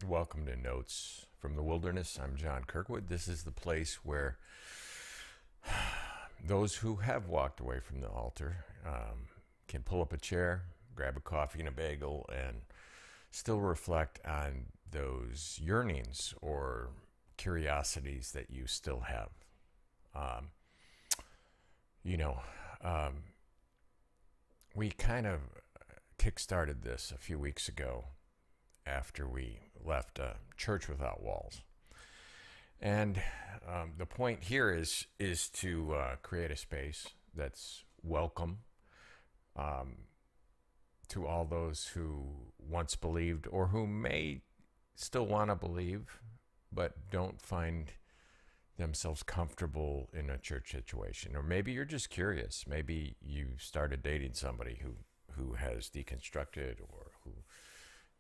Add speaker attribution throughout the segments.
Speaker 1: Welcome to Notes from the Wilderness. I'm John Kirkwood. This is the place where those who have walked away from the altar can pull up a chair, grab a coffee and a bagel, and still reflect on those yearnings or curiosities that you still have. Um, you know, um, we kind of kickstarted this a few weeks ago after we left Church Without Walls. And the point here is to create a space that's welcome to all those who once believed or who may still want to believe but don't find themselves comfortable in a church situation. Or maybe you're just curious. Maybe you started dating somebody who has deconstructed or who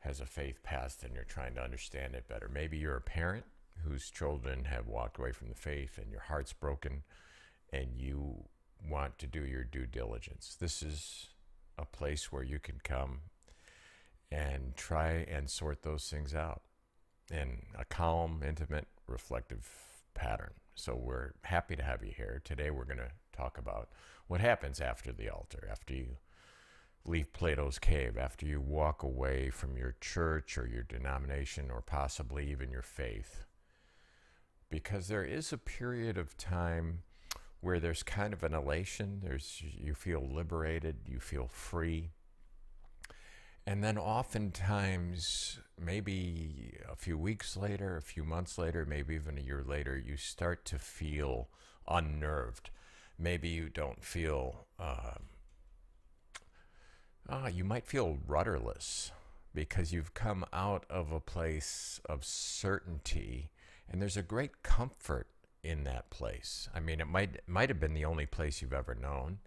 Speaker 1: has a faith past and you're trying to understand it better. Maybe you're a parent whose children have walked away from the faith and your heart's broken and you want to do your due diligence. This is a place where you can come and try and sort those things out in a calm, intimate, reflective pattern. So we're happy to have you here. Today we're going to talk about what happens after the altar, after you leave Plato's cave, after you walk away from your church or your denomination or possibly even your faith. Because there is a period of time where there's kind of an elation, you feel liberated, you feel free. And then oftentimes, maybe a few weeks later, a few months later, maybe even a year later, you start to feel unnerved. Maybe you don't feel you might feel rudderless because you've come out of a place of certainty, and there's a great comfort in that place. I mean, it might have been the only place you've ever known,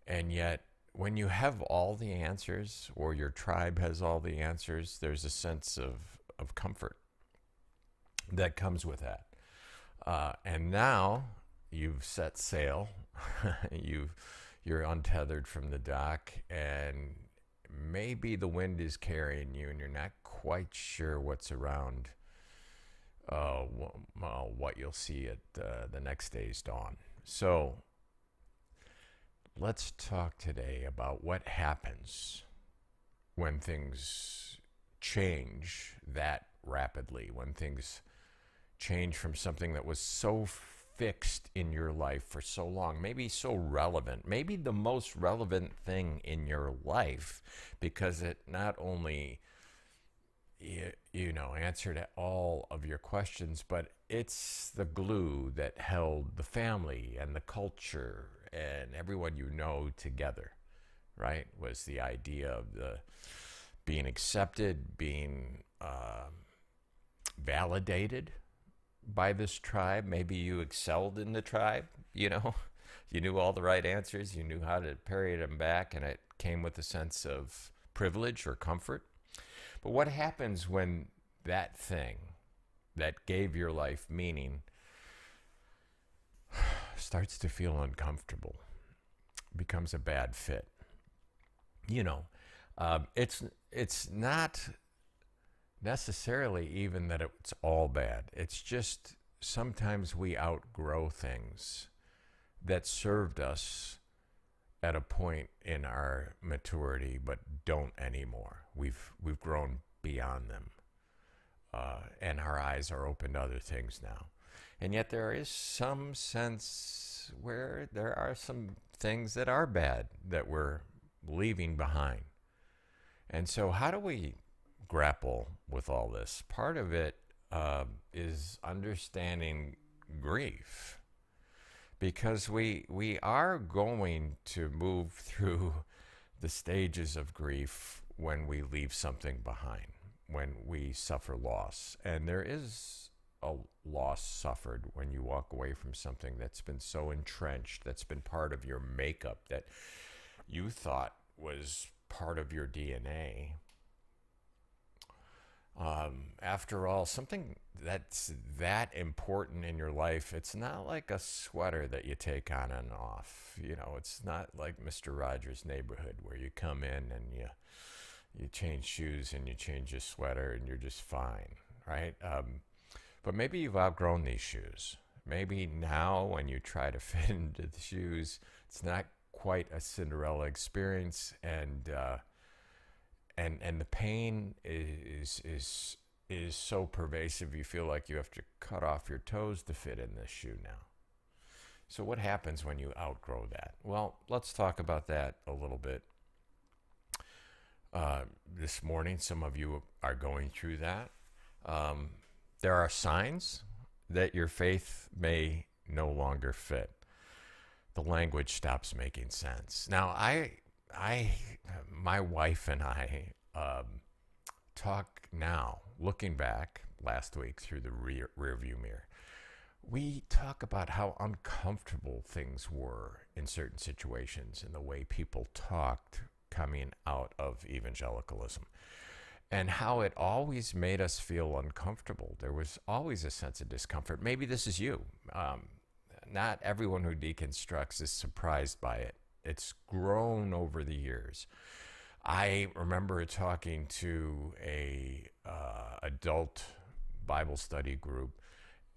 Speaker 1: and yet when you have all the answers, or your tribe has all the answers, there's a sense of comfort that comes with that. And now you've set sail. You're untethered from the dock, and maybe the wind is carrying you and you're not quite sure what's around what you'll see at the next day's dawn. So let's talk today about what happens when things change that rapidly, when things change from something that was so fixed in your life for so long, maybe so relevant, maybe the most relevant thing in your life, because it not only answered all of your questions, but it's the glue that held the family and the culture and everyone you know together, right? Was the idea of the being accepted, being validated by this tribe. Maybe you excelled in the tribe, you knew all the right answers, you knew how to parry them back, and it came with a sense of privilege or comfort. But what happens when that thing that gave your life meaning starts to feel uncomfortable, becomes a bad fit? It's not necessarily even that it's all bad. It's just sometimes we outgrow things that served us at a point in our maturity but don't anymore. We've grown beyond them, and our eyes are open to other things now. And yet there is some sense where there are some things that are bad that we're leaving behind. And so how do we grapple with all this? Part of it is understanding grief, because we are going to move through the stages of grief when we leave something behind, when we suffer loss. And there is a loss suffered when you walk away from something that's been so entrenched, that's been part of your makeup, that you thought was part of your DNA. After all, something that's that important in your life, it's not like a sweater that you take on and off. It's not like Mr. Rogers' Neighborhood where you come in and you change shoes and you change your sweater and you're just fine, right? But maybe you've outgrown these shoes. Maybe now when you try to fit into the shoes, it's not quite a Cinderella experience, and the pain is so pervasive you feel like you have to cut off your toes to fit in this shoe now. So what happens when you outgrow that? Well, let's talk about that a little bit. This morning, some of you are going through that. There are signs that your faith may no longer fit. The language stops making sense. Now, my wife and I talk now, looking back last week through the rear view mirror. We talk about how uncomfortable things were in certain situations and the way people talked coming out of evangelicalism, and how it always made us feel uncomfortable. There was always a sense of discomfort. Maybe this is you. Not everyone who deconstructs is surprised by it. It's grown over the years. I remember talking to a adult Bible study group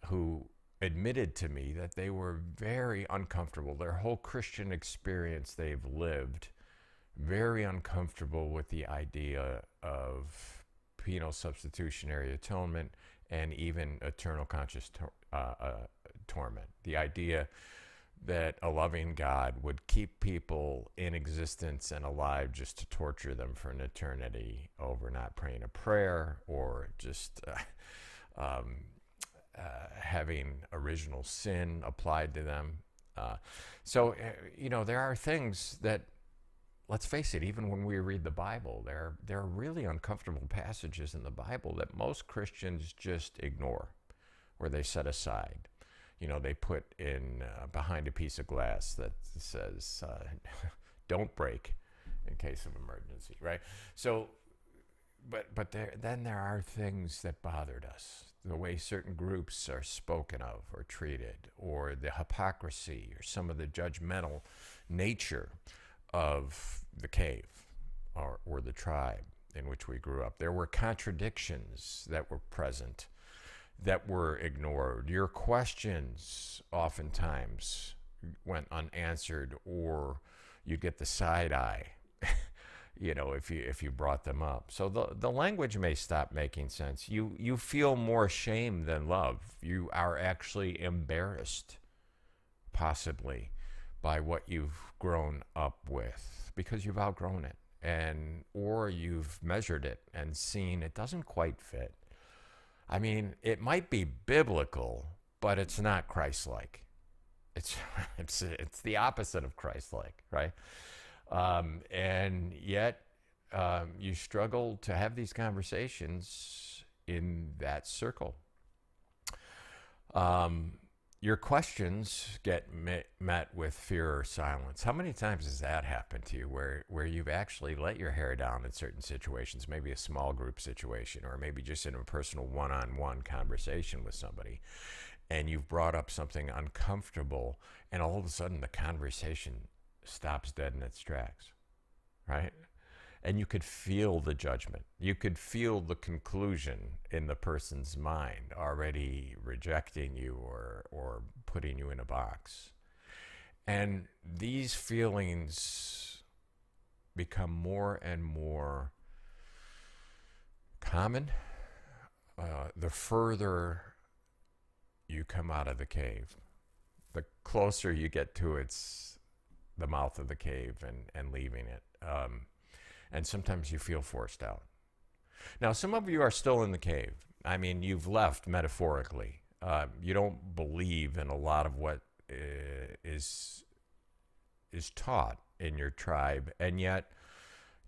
Speaker 1: who admitted to me that they were very uncomfortable. Their whole Christian experience they've lived, very uncomfortable with the idea of penal substitutionary atonement and even eternal conscious torment. The idea that a loving God would keep people in existence and alive just to torture them for an eternity over not praying a prayer or just having original sin applied to them. So there are things that, let's face it, even when we read the Bible, there are really uncomfortable passages in the Bible that most Christians just ignore, or they set aside. They put in behind a piece of glass that says, don't break in case of emergency, right? So, but there are things that bothered us. The way certain groups are spoken of or treated, or the hypocrisy, or some of the judgmental nature of the cave or the tribe in which we grew up. There were contradictions that were present that were ignored. Your questions oftentimes went unanswered, or you get the side eye, if you brought them up. So the language may stop making sense. You feel more shame than love. You are actually embarrassed, possibly, by what you've grown up with because you've outgrown it, or you've measured it and seen it doesn't quite fit. I mean, it might be biblical, but it's not Christ-like. It's the opposite of Christ-like, right? And yet you struggle to have these conversations in that circle. Your questions get met with fear or silence. How many times has that happened to you where you've actually let your hair down in certain situations, maybe a small group situation, or maybe just in a personal one-on-one conversation with somebody, and you've brought up something uncomfortable, and all of a sudden the conversation stops dead in its tracks, right? And you could feel the judgment. You could feel the conclusion in the person's mind already rejecting you or putting you in a box. And these feelings become more and more common the further you come out of the cave. The closer you get to the mouth of the cave and leaving it. And sometimes you feel forced out. Now, some of you are still in the cave. I mean, you've left metaphorically. You don't believe in a lot of what is taught in your tribe, and yet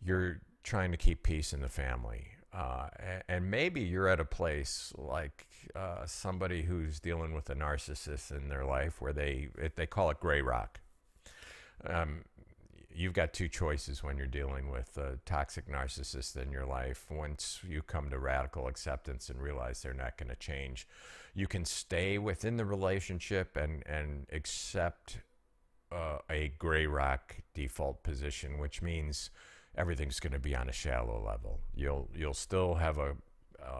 Speaker 1: you're trying to keep peace in the family. And maybe you're at a place like somebody who's dealing with a narcissist in their life where they call it gray rock. You've got two choices when you're dealing with a toxic narcissist in your life. Once you come to radical acceptance and realize they're not going to change, you can stay within the relationship and accept a gray rock default position, which means everything's going to be on a shallow level. You'll still have a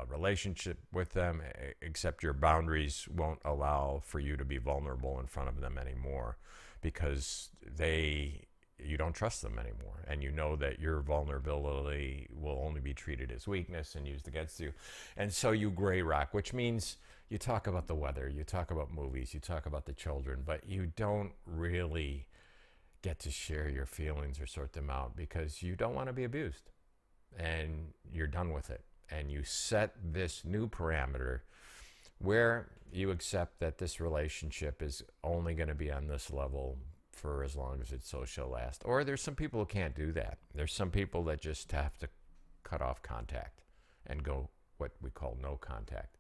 Speaker 1: relationship with them, except your boundaries won't allow for you to be vulnerable in front of them anymore, because you don't trust them anymore, and you know that your vulnerability will only be treated as weakness and used against you. And so you gray rock, which means you talk about the weather, you talk about movies, you talk about the children, but you don't really get to share your feelings or sort them out, because you don't want to be abused, and you're done with it. And you set this new parameter where you accept that this relationship is only going to be on this level for as long as it so shall last. Or there's some people who can't do that. There's some people that just have to cut off contact and go what we call no contact.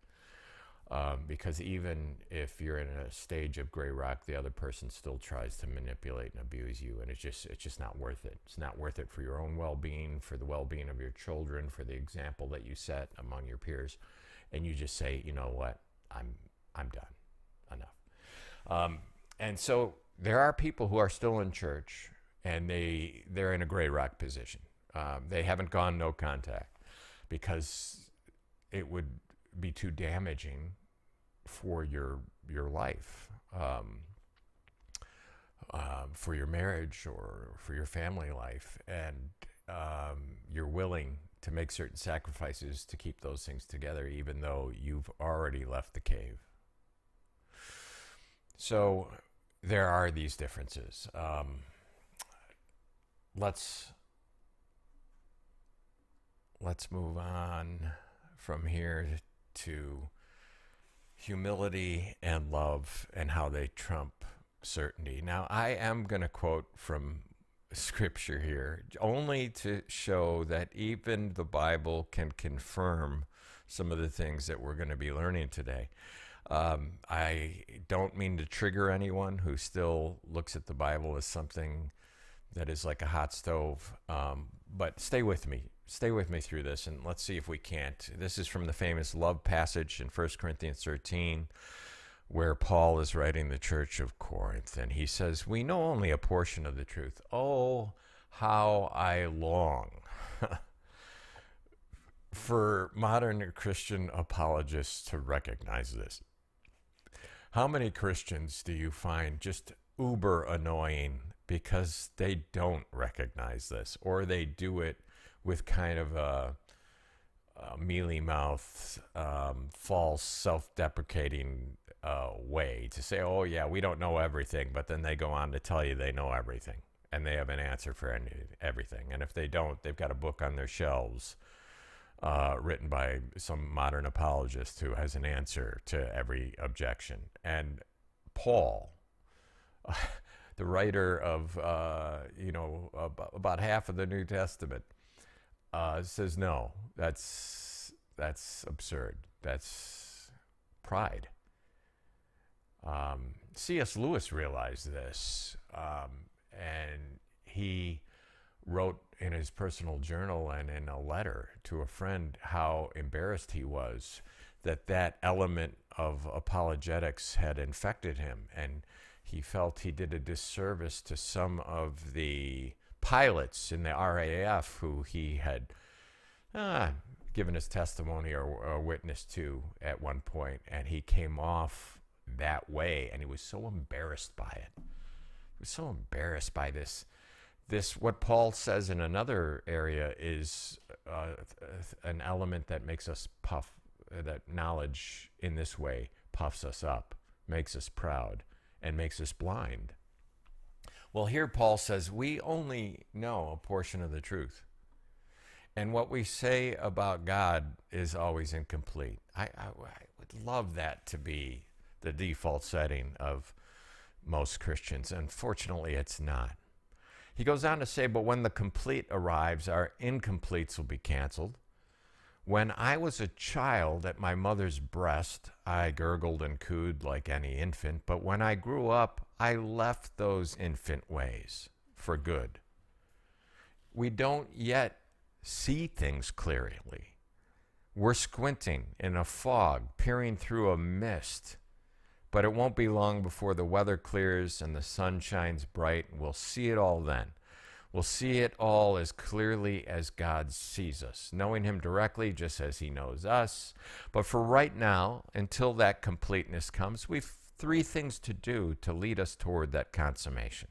Speaker 1: Because even if you're in a stage of gray rock, the other person still tries to manipulate and abuse you, and it's just not worth it. It's not worth it for your own well-being, for the well-being of your children, for the example that you set among your peers. And you just say, you know what, I'm done, enough. And so there are people who are still in church, and they're in a gray rock position. They haven't gone no contact because it would be too damaging for your life, for your marriage or for your family life, and you're willing to make certain sacrifices to keep those things together, even though you've already left the cave. So there are these differences. Let's move on from here to humility and love and how they trump certainty. Now, I am going to quote from scripture here, only to show that even the Bible can confirm some of the things that we're going to be learning today. I don't mean to trigger anyone who still looks at the Bible as something that is like a hot stove, but stay with me. Stay with me through this, and let's see if we can't. This is from the famous love passage in 1 Corinthians 13, where Paul is writing the church of Corinth, and he says, "We know only a portion of the truth. Oh, how I long for modern Christian apologists to recognize this. How many Christians do you find just uber annoying because they don't recognize this, or they do it with kind of a mealy-mouthed, false, self-deprecating way to say, oh, yeah, we don't know everything, but then they go on to tell you they know everything, and they have an answer for everything. And if they don't, they've got a book on their shelves written by some modern apologist who has an answer to every objection. And Paul, the writer of, about half of the New Testament, says, no, that's absurd. That's pride. C.S. Lewis realized this, and he wrote in his personal journal and in a letter to a friend how embarrassed he was that element of apologetics had infected him, and he felt he did a disservice to some of the pilots in the RAF who he had given his testimony or witness to at one point, and he came off that way, and he was so embarrassed by it. He was so embarrassed by this, what Paul says in another area is an element that makes us puff, that knowledge in this way puffs us up, makes us proud, and makes us blind. Well, here Paul says we only know a portion of the truth. And what we say about God is always incomplete. I would love that to be the default setting of most Christians. Unfortunately, it's not. He goes on to say, but when the complete arrives, our incompletes will be canceled. When I was a child at my mother's breast, I gurgled and cooed like any infant, but when I grew up, I left those infant ways for good. We don't yet see things clearly. We're squinting in a fog, peering through a mist, but it won't be long before the weather clears and the sun shines bright, and we'll see it all then. We'll see it all as clearly as God sees us, knowing him directly just as he knows us. But for right now, until that completeness comes, we've three things to do to lead us toward that consummation.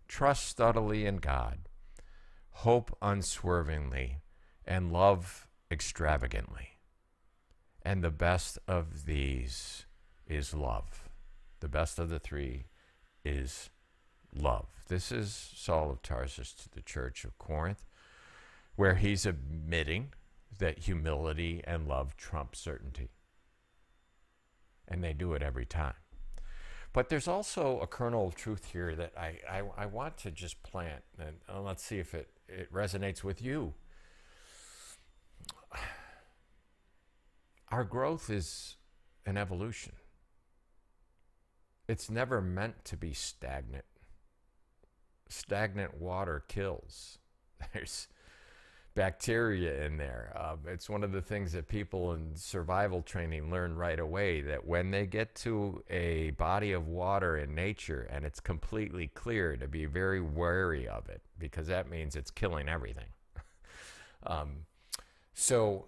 Speaker 1: Trust steadily in God, hope unswervingly, and love extravagantly. And the best of these is love. The best of the three is love. This is Saul of Tarsus to the church of Corinth, where he's admitting that humility and love trump certainty. And they do it every time. But there's also a kernel of truth here that I want to just plant, and let's see if it resonates with you. Our growth is an evolution. It's never meant to be stagnant. Stagnant water kills. There's bacteria in there. It's one of the things that people in survival training learn right away, that when they get to a body of water in nature and it's completely clear, to be very wary of it, because that means it's killing everything. So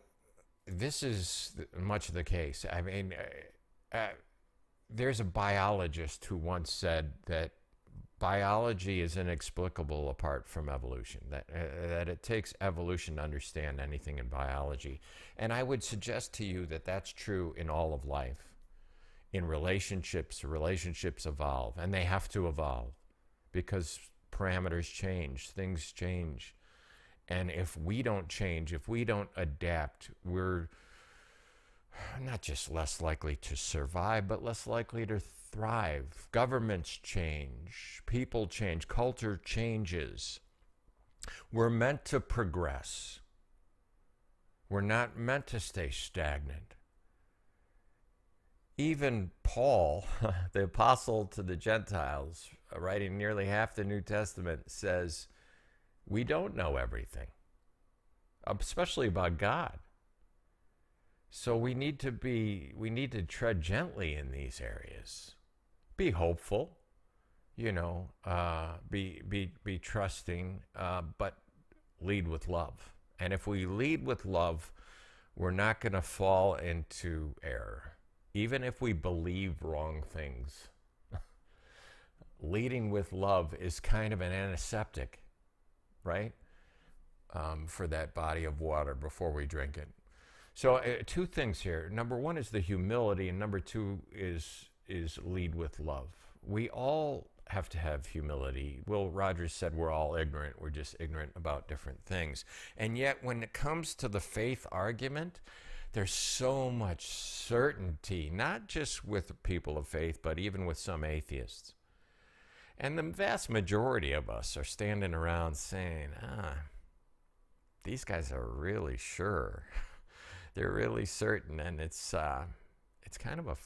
Speaker 1: this is much the case. I mean, there's a biologist who once said that biology is inexplicable apart from evolution, that it takes evolution to understand anything in biology. And I would suggest to you that that's true in all of life. In relationships evolve, and they have to evolve because parameters change, things change. And if we don't change, if we don't adapt, we're not just less likely to survive, but less likely to thrive. Governments change, people change, culture changes. We're meant to progress. We're not meant to stay stagnant. Even Paul, the apostle to the Gentiles, writing nearly half the New Testament, says we don't know everything, especially about God. So we need to tread gently in these areas. Be hopeful, be trusting, but lead with love. And if we lead with love, we're not going to fall into error, even if we believe wrong things. Leading with love is kind of an antiseptic, right? For that body of water before we drink it. So two things here. Number one is the humility, and number two is lead with love. We all have to have humility. Will Rogers said we're all ignorant. We're just ignorant about different things. And yet when it comes to the faith argument, there's so much certainty, not just with people of faith, but even with some atheists. And the vast majority of us are standing around saying, these guys are really sure. They're really certain, and it's kind of a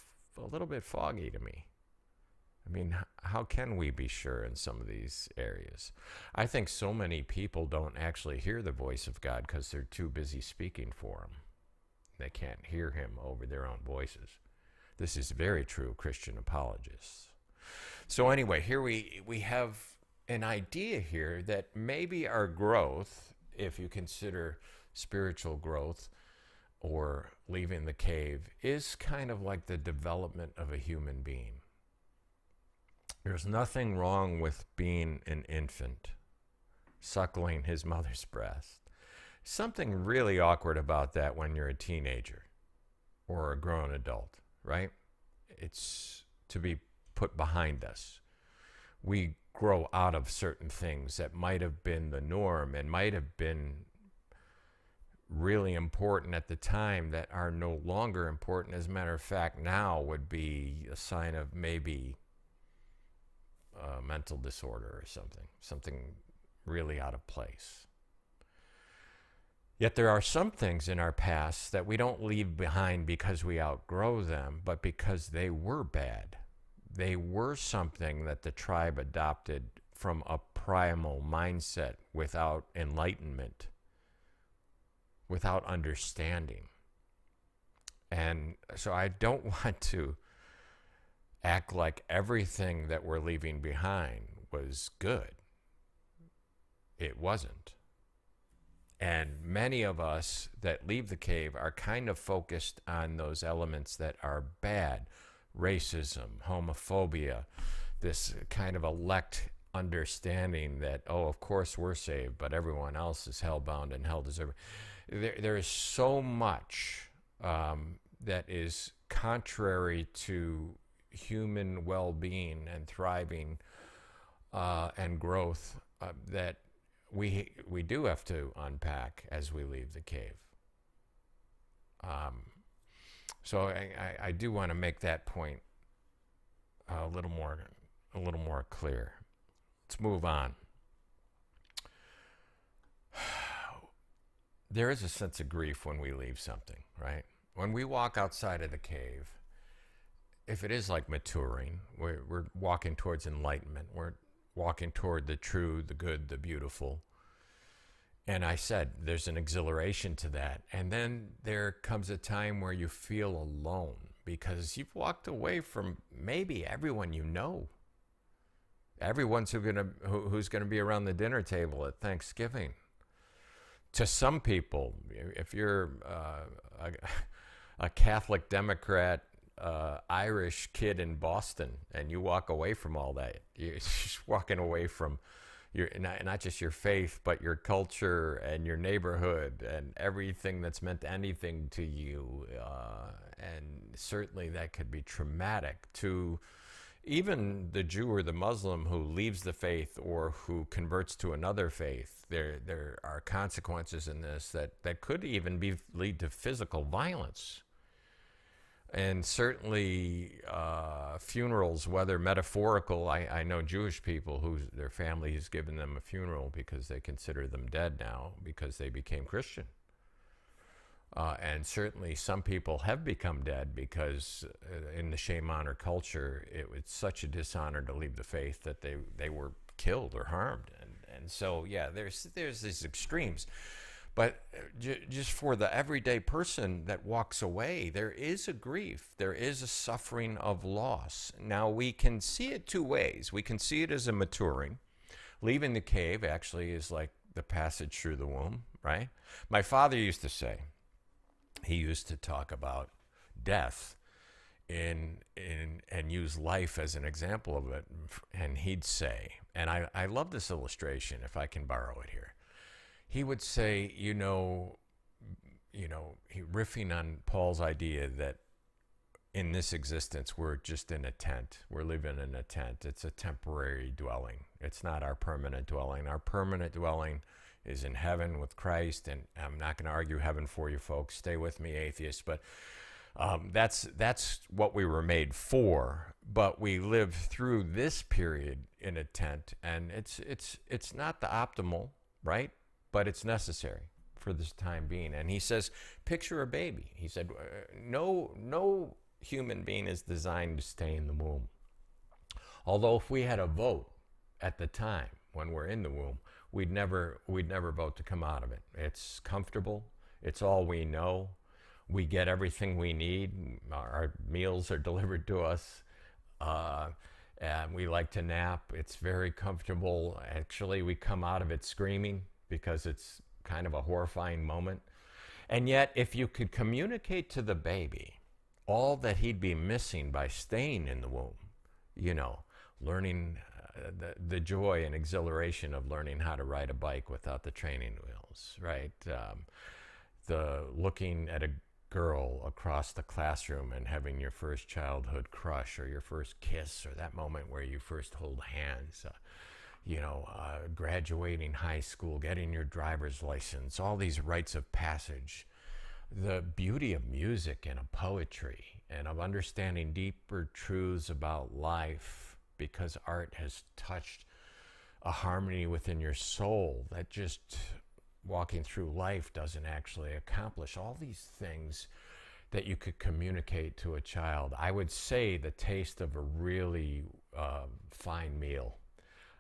Speaker 1: little bit foggy to me. I mean, how can we be sure in some of these areas? I think so many people don't actually hear the voice of God because they're too busy speaking for him. They can't hear him over their own voices. This is very true of Christian apologists. So anyway, here we have an idea here that maybe our growth, if you consider spiritual growth or leaving the cave, is kind of like the development of a human being. There's nothing wrong with being an infant, suckling his mother's breast. Something really awkward about that when you're a teenager or a grown adult, right? It's to be put behind us. We grow out of certain things that might have been the norm and might have been really important at the time that are no longer important. As a matter of fact, now would be a sign of maybe a mental disorder or something really out of place. Yet there are some things in our past that we don't leave behind because we outgrow them, but because they were bad. They were something that the tribe adopted from a primal mindset without enlightenment, without understanding. And so I don't want to act like everything that we're leaving behind was good. it wasn't. And many of us that leave the cave are kind of focused on those elements that are bad: racism, homophobia, this kind of elect understanding that, oh, of course we're saved, but everyone else is hellbound and hell deserving. There is so much that is contrary to human well-being and thriving and growth that we do have to unpack as we leave the cave. So I do want to make that point a little more clear. Let's move on. There is a sense of grief when we leave something, right? When we walk outside of the cave, if it is like maturing, we're walking towards enlightenment. We're walking toward the true, the good, the beautiful. And I said, there's an exhilaration to that. And then there comes a time where you feel alone because you've walked away from maybe everyone you know. Everyone's who's gonna be around the dinner table at Thanksgiving. To some people, if you're a Catholic Democrat Irish kid in Boston and you walk away from all that, you're just walking away from your not just your faith, but your culture and your neighborhood and everything that's meant anything to you. And certainly that could be traumatic to even the Jew or the Muslim who leaves the faith or who converts to another faith. There are consequences in this that could even lead to physical violence. And certainly funerals, whether metaphorical, I know Jewish people who their family has given them a funeral because they consider them dead now because they became Christian. And certainly some people have become dead because in the shame honor culture, it was such a dishonor to leave the faith that they were killed or harmed. And so, yeah, there's these extremes. But just for the everyday person that walks away, there is a grief. There is a suffering of loss. Now, we can see it two ways. We can see it as a maturing. Leaving the cave actually is like the passage through the womb, right? My father used to say, he used to talk about death and use life as an example of it. And he'd say, and I love this illustration, if I can borrow it here. He would say, he riffing on Paul's idea that in this existence, we're just in a tent. We're living in a tent. It's a temporary dwelling. It's not our permanent dwelling. Our permanent dwelling is in heaven with Christ. And I'm not going to argue heaven for you folks. Stay with me, atheists. But that's what we were made for. But we live through this period in a tent, and it's not the optimal, right? But it's necessary for this time being. And he says, picture a baby. He said, no human being is designed to stay in the womb. Although if we had a vote at the time when we're in the womb, we'd never vote to come out of it. It's comfortable. It's all we know. We get everything we need. Our meals are delivered to us. And we like to nap. It's very comfortable. Actually, we come out of it screaming because it's kind of a horrifying moment. And yet, if you could communicate to the baby all that he'd be missing by staying in the womb, learning the joy and exhilaration of learning how to ride a bike without the training wheels, right? The looking at a girl across the classroom and having your first childhood crush or your first kiss or that moment where you first hold hands, graduating high school, getting your driver's license, all these rites of passage, the beauty of music and of poetry and of understanding deeper truths about life because art has touched a harmony within your soul that just walking through life doesn't actually accomplish. All these things that you could communicate to a child. I would say the taste of a really fine meal.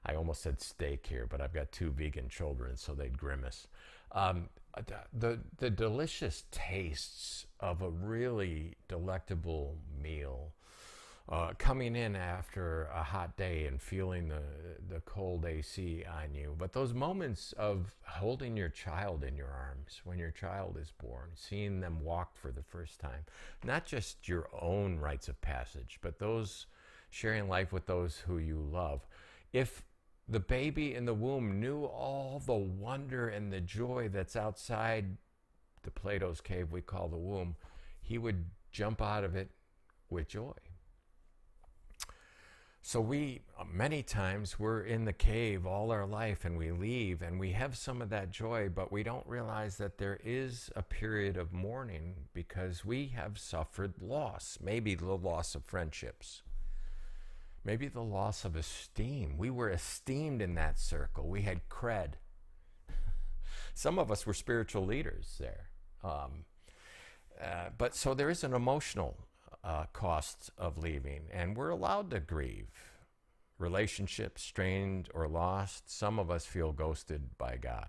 Speaker 1: I almost said steak here, but I've got 2 vegan children, so they'd grimace. The delicious tastes of a really delectable meal, coming in after a hot day and feeling the cold AC on you. But those moments of holding your child in your arms when your child is born, seeing them walk for the first time, not just your own rites of passage, but those sharing life with those who you love. If the baby in the womb knew all the wonder and the joy that's outside the Plato's cave we call the womb, he would jump out of it with joy. So we, many times, we're in the cave all our life and we leave and we have some of that joy, but we don't realize that there is a period of mourning because we have suffered loss. Maybe the loss of friendships. Maybe the loss of esteem. We were esteemed in that circle. We had cred. Some of us were spiritual leaders there. But so there is an emotional cost of leaving, and we're allowed to grieve. Relationships strained or lost. Some of us feel ghosted by God.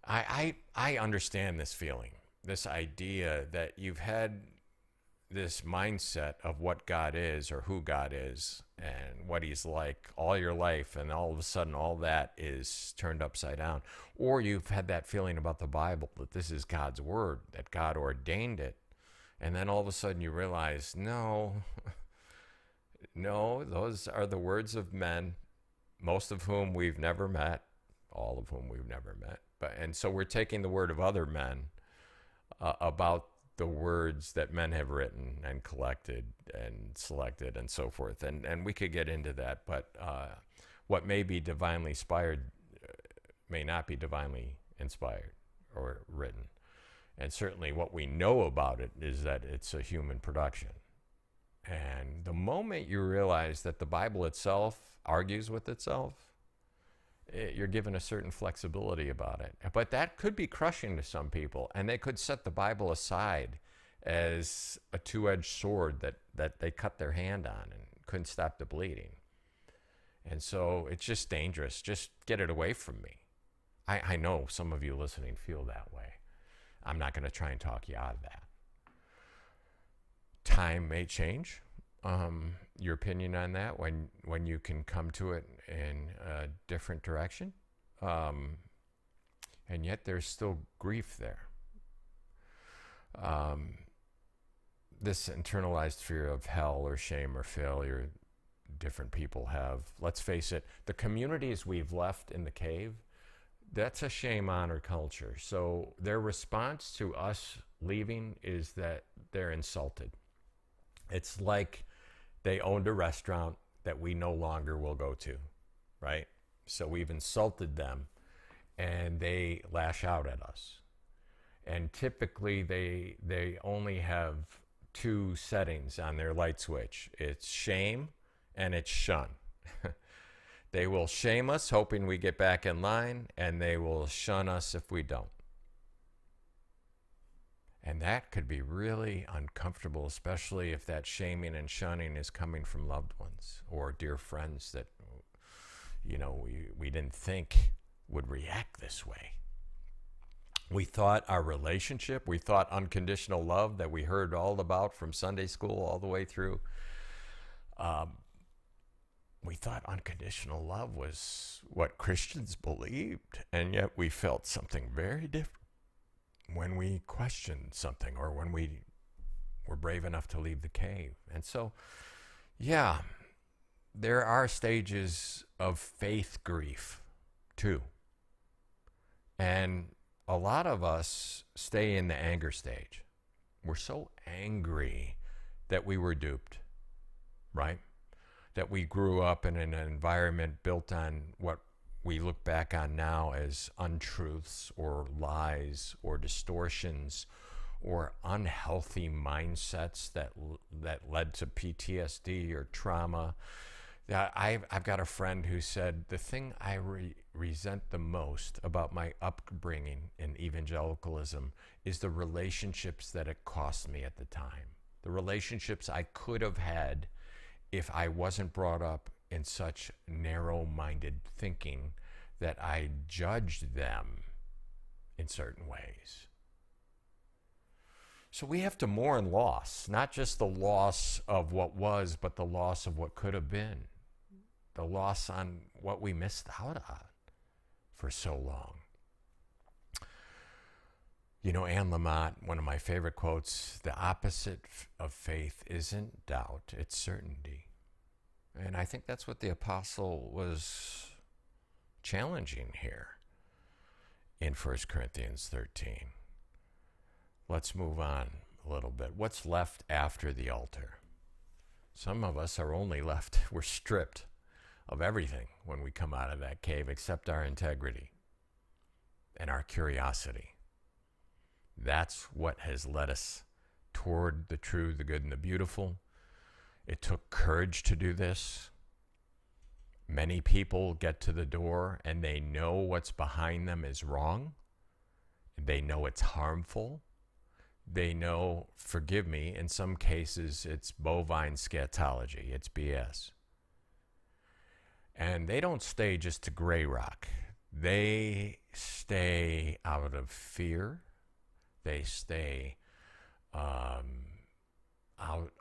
Speaker 1: I understand this feeling, this idea that you've had this mindset of what God is or who God is and what he's like all your life, and all of a sudden all that is turned upside down. Or you've had that feeling about the Bible, that this is God's word, that God ordained it. And then all of a sudden you realize, no, those are the words of men, most of whom we've never met, all of whom we've never met. And so we're taking the word of other men about the words that men have written and collected and selected and so forth. And we could get into that, but what may be divinely inspired may not be divinely inspired or written. And certainly what we know about it is that it's a human production. And the moment you realize that the Bible itself argues with itself, you're given a certain flexibility about it. But that could be crushing to some people, and they could set the Bible aside as a two-edged sword that they cut their hand on and couldn't stop the bleeding. And so it's just dangerous. Just get it away from me. I know some of you listening feel that way. I'm not going to try and talk you out of that. Time may change your opinion on that when you can come to it in a different direction. And yet there's still grief there. This internalized fear of hell or shame or failure different people have. Let's face it, the communities we've left in the cave, that's a shame-honor culture. So their response to us leaving is that they're insulted. It's like they owned a restaurant that we no longer will go to, right? So we've insulted them, and they lash out at us. And typically, they only have two settings on their light switch. It's shame and it's shun. They will shame us, hoping we get back in line, and they will shun us if we don't. And that could be really uncomfortable, especially if that shaming and shunning is coming from loved ones or dear friends that, we didn't think would react this way. We thought our relationship, we thought unconditional love that we heard all about from Sunday school all the way through, we thought unconditional love was what Christians believed, and yet we felt something very different when we questioned something or when we were brave enough to leave the cave. And so, yeah, there are stages of faith grief too. And a lot of us stay in the anger stage. We're so angry that we were duped, right? That we grew up in an environment built on what we look back on now as untruths or lies or distortions or unhealthy mindsets that led to PTSD or trauma. I've got a friend who said, the thing I resent the most about my upbringing in evangelicalism is the relationships that it cost me at the time. The relationships I could have had if I wasn't brought up in such narrow-minded thinking that I judged them in certain ways. So we have to mourn loss, not just the loss of what was, but the loss of what could have been, the loss on what we missed out on for so long. You know, Anne Lamott, one of my favorite quotes, the opposite of faith isn't doubt, it's certainty. And I think that's what the apostle was challenging here in 1 Corinthians 13. Let's move on a little bit. What's left after the altar? Some of us are only left, we're stripped of everything when we come out of that cave except our integrity and our curiosity. That's what has led us toward the true, the good, and the beautiful. It took courage to do this. Many people get to the door and they know what's behind them is wrong. They know it's harmful. They know, forgive me, in some cases it's bovine scatology, it's BS. And they don't stay just to gray rock. They stay out of fear. They stay out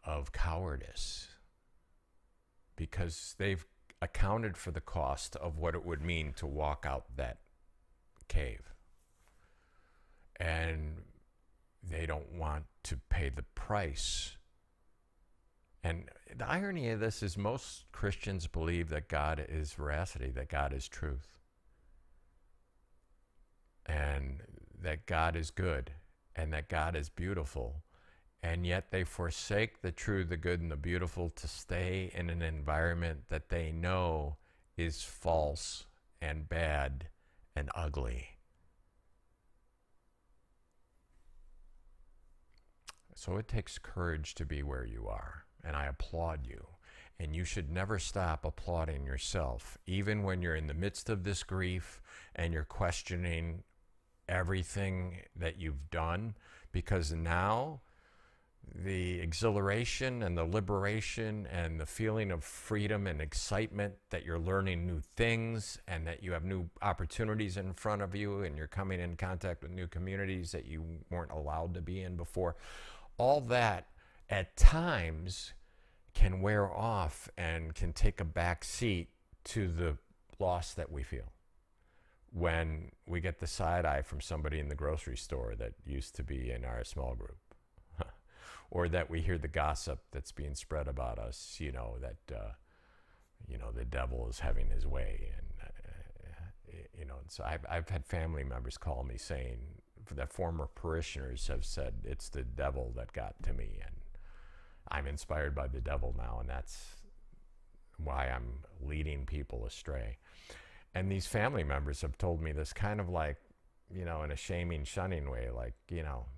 Speaker 1: of cowardice because they've accounted for the cost of what it would mean to walk out that cave. And they don't want to pay the price. And the irony of this is most Christians believe that God is veracity, that God is truth, and that God is good, and that God is beautiful. And yet they forsake the true, the good, and the beautiful to stay in an environment that they know is false and bad and ugly. So it takes courage to be where you are, and I applaud you. And you should never stop applauding yourself, even when you're in the midst of this grief and you're questioning everything that you've done, because now the exhilaration and the liberation and the feeling of freedom and excitement that you're learning new things and that you have new opportunities in front of you and you're coming in contact with new communities that you weren't allowed to be in before, all that at times can wear off and can take a back seat to the loss that we feel when we get the side eye from somebody in the grocery store that used to be in our small group, or that we hear the gossip that's being spread about us, that the devil is having his way. And so I've had family members call me saying that former parishioners have said it's the devil that got to me, and I'm inspired by the devil now, and that's why I'm leading people astray. And these family members have told me this kind of like, in a shaming, shunning way, like,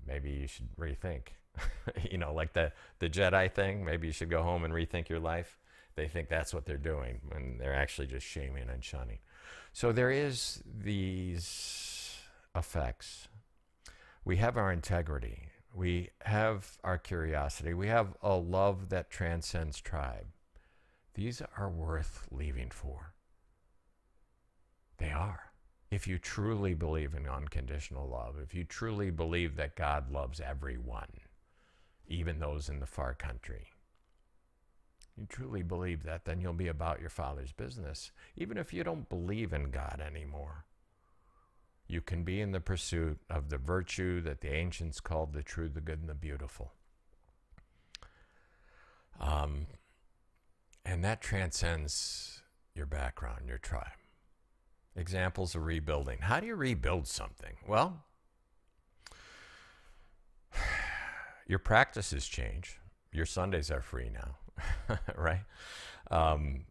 Speaker 1: maybe you should rethink, like the Jedi thing, maybe you should go home and rethink your life. They think that's what they're doing when they're actually just shaming and shunning. So there is these effects. We have our integrity. We have our curiosity. We have a love that transcends tribe. These are worth leaving for. They are. If you truly believe in unconditional love, if you truly believe that God loves everyone, even those in the far country, you truly believe that, then you'll be about your Father's business. Even if you don't believe in God anymore, you can be in the pursuit of the virtue that the ancients called the true, the good, and the beautiful. And that transcends your background, your tribe. Examples of rebuilding. How do you rebuild something? Well, your practices change. Your Sundays are free now, right?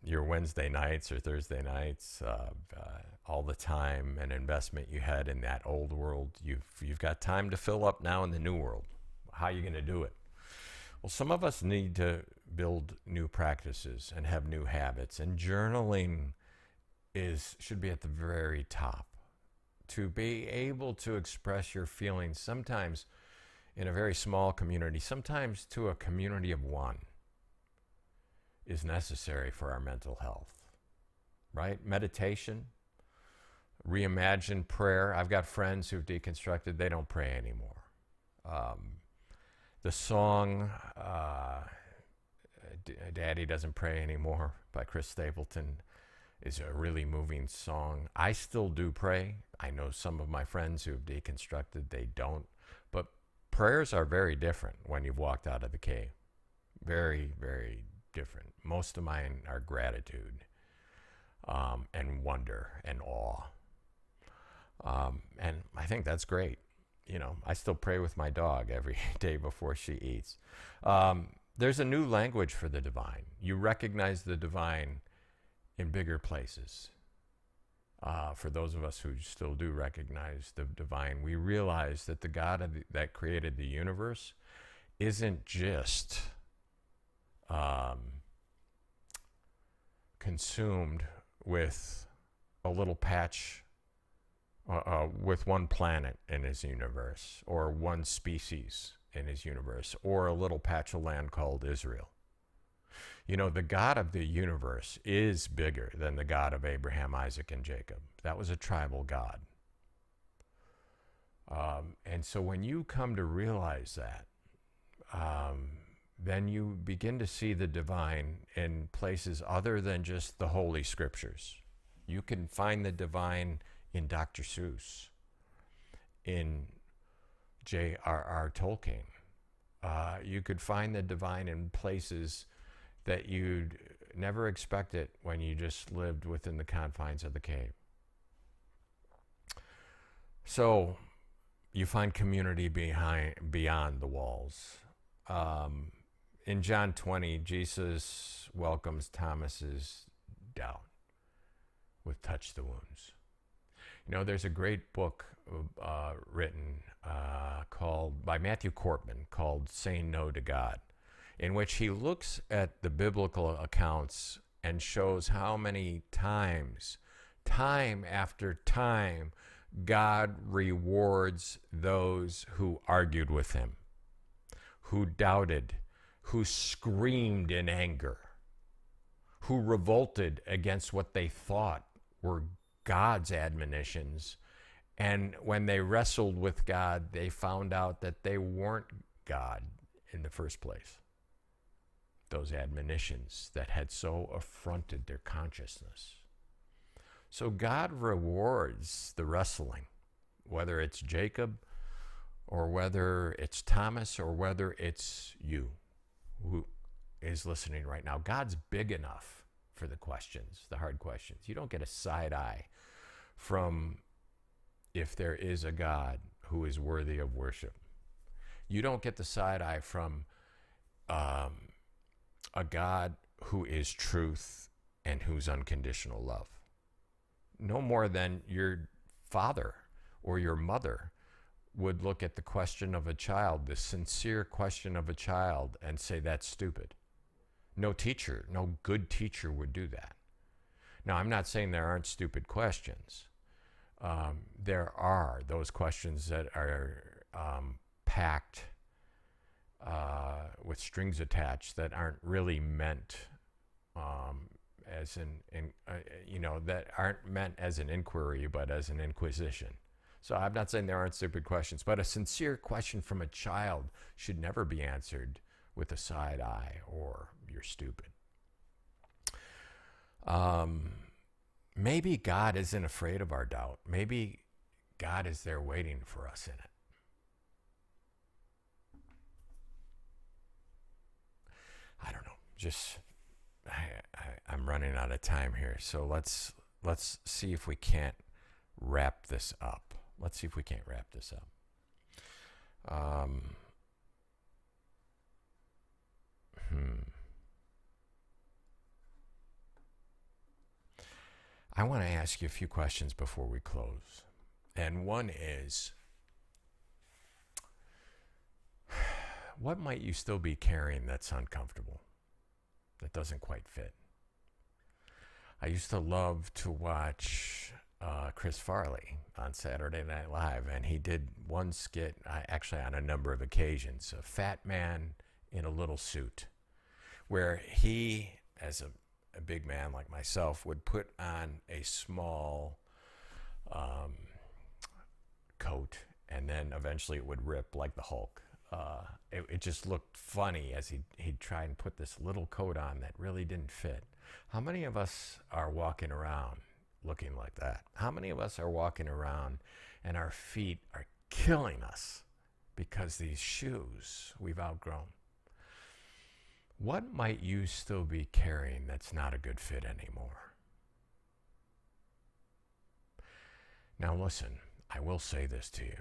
Speaker 1: Your Wednesday nights or Thursday nights, all the time and investment you had in that old world, you've got time to fill up now in the new world. How are you going to do it? Well, some of us need to build new practices and have new habits, and journaling should be at the very top. To be able to express your feelings, sometimes in a very small community, sometimes to a community of one, is necessary for our mental health, right? Meditation, reimagine prayer. I've got friends who've deconstructed, they don't pray anymore. The song Daddy Doesn't Pray Anymore by Chris Stapleton is a really moving song. I still do pray. I know some of my friends who have deconstructed, they don't. But prayers are very different when you've walked out of the cave. Very, very different. Most of mine are gratitude and wonder and awe. And I think that's great. You know, I still pray with my dog every day before she eats. There's a new language for the divine. You recognize the divine in bigger places. For those of us who still do recognize the divine, we realize that the God that created the universe isn't just consumed with a little patch, with one planet in his universe, or one species in his universe, or a little patch of land called Israel. You know, the God of the universe is bigger than the God of Abraham, Isaac, and Jacob. That was a tribal God. And so when you come to realize that, then you begin to see the divine in places other than just the Holy Scriptures. You can find the divine in Dr. Seuss, in J.R.R. Tolkien. You could find the divine in places that you'd never expect it when you just lived within the confines of the cave. So you find community beyond the walls. In John 20, Jesus welcomes Thomas's doubt with touch the wounds. You know, there's a great book written by Matthew Cortman called Saying No to God, in which he looks at the biblical accounts and shows how many times, time after time, God rewards those who argued with him, who doubted, who screamed in anger, who revolted against what they thought were God's admonitions. And when they wrestled with God, they found out that they weren't God in the first place. Those admonitions that had so affronted their consciousness. So God rewards the wrestling, whether it's Jacob or whether it's Thomas or whether it's you who is listening right now. God's big enough for the questions, the hard questions. You don't get a side eye from if there is a God who is worthy of worship. You don't get the side eye from a God who is truth and who's unconditional love. No more than your father or your mother would look at the question of a child, the sincere question of a child, and say that's stupid. No teacher, no good teacher would do that. Now, I'm not saying there aren't stupid questions. There are those questions that are packed with strings attached that aren't really meant as that aren't meant as an inquiry, but as an inquisition. So I'm not saying there aren't stupid questions, but a sincere question from a child should never be answered with a side eye or you're stupid. Maybe God isn't afraid of our doubt. Maybe God is there waiting for us in it. I don't know. Just I'm running out of time here, so let's see if we can't wrap this up. Let's see if we can't wrap this up. I want to ask you a few questions before we close. And one is, what might you still be carrying that's uncomfortable, that doesn't quite fit? I used to love to watch Chris Farley on Saturday Night Live, and he did one skit, actually on a number of occasions, a fat man in a little suit, where he, as a big man like myself, would put on a small coat, and then eventually it would rip like the Hulk. it just looked funny as he'd try and put this little coat on that really didn't fit. How many of us are walking around looking like that? How many of us are walking around and our feet are killing us because these shoes we've outgrown? What might you still be carrying that's not a good fit anymore? Now listen, I will say this to you.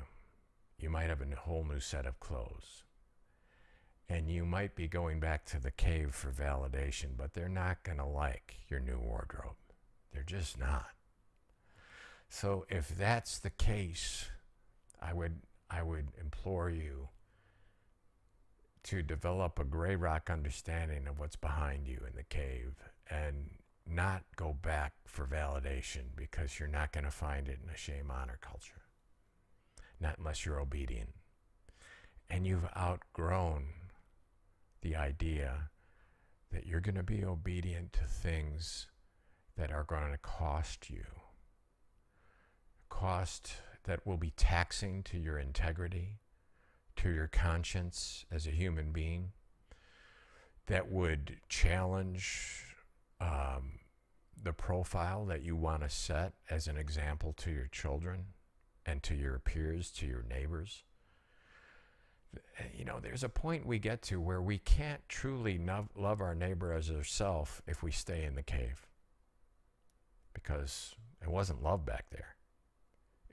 Speaker 1: You might have a whole new set of clothes. And you might be going back to the cave for validation, but they're not going to like your new wardrobe. They're just not. So if that's the case, I would implore you to develop a gray rock understanding of what's behind you in the cave and not go back for validation, because you're not going to find it in a shame honor culture. Not unless you're obedient. And you've outgrown the idea that you're going to be obedient to things that are going to cost you. Cost that will be taxing to your integrity, to your conscience as a human being, that would challenge the profile that you want to set as an example to your children and to your peers, to your neighbors. You know, there's a point we get to where we can't truly love our neighbor as ourselves if we stay in the cave, because it wasn't love back there.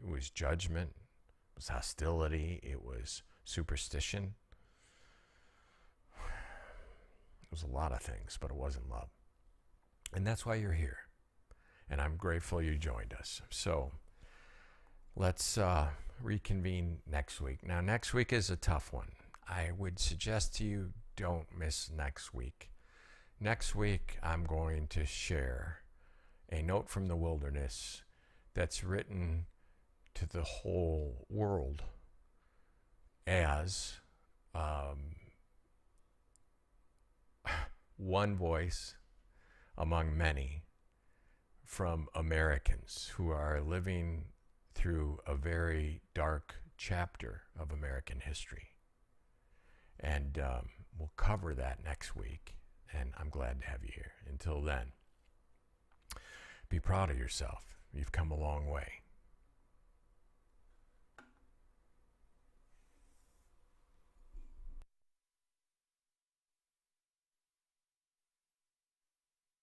Speaker 1: It was judgment, it was hostility, it was superstition. It was a lot of things, but it wasn't love. And that's why you're here. And I'm grateful you joined us. So let's reconvene next week. Now, next week is a tough one. I would suggest to you don't miss next week. Next week, I'm going to share a note from the wilderness that's written to the whole world as one voice among many from Americans who are living through a very dark chapter of American history. And we'll cover that next week, and I'm glad to have you here. Until then, be proud of yourself. You've come a long way.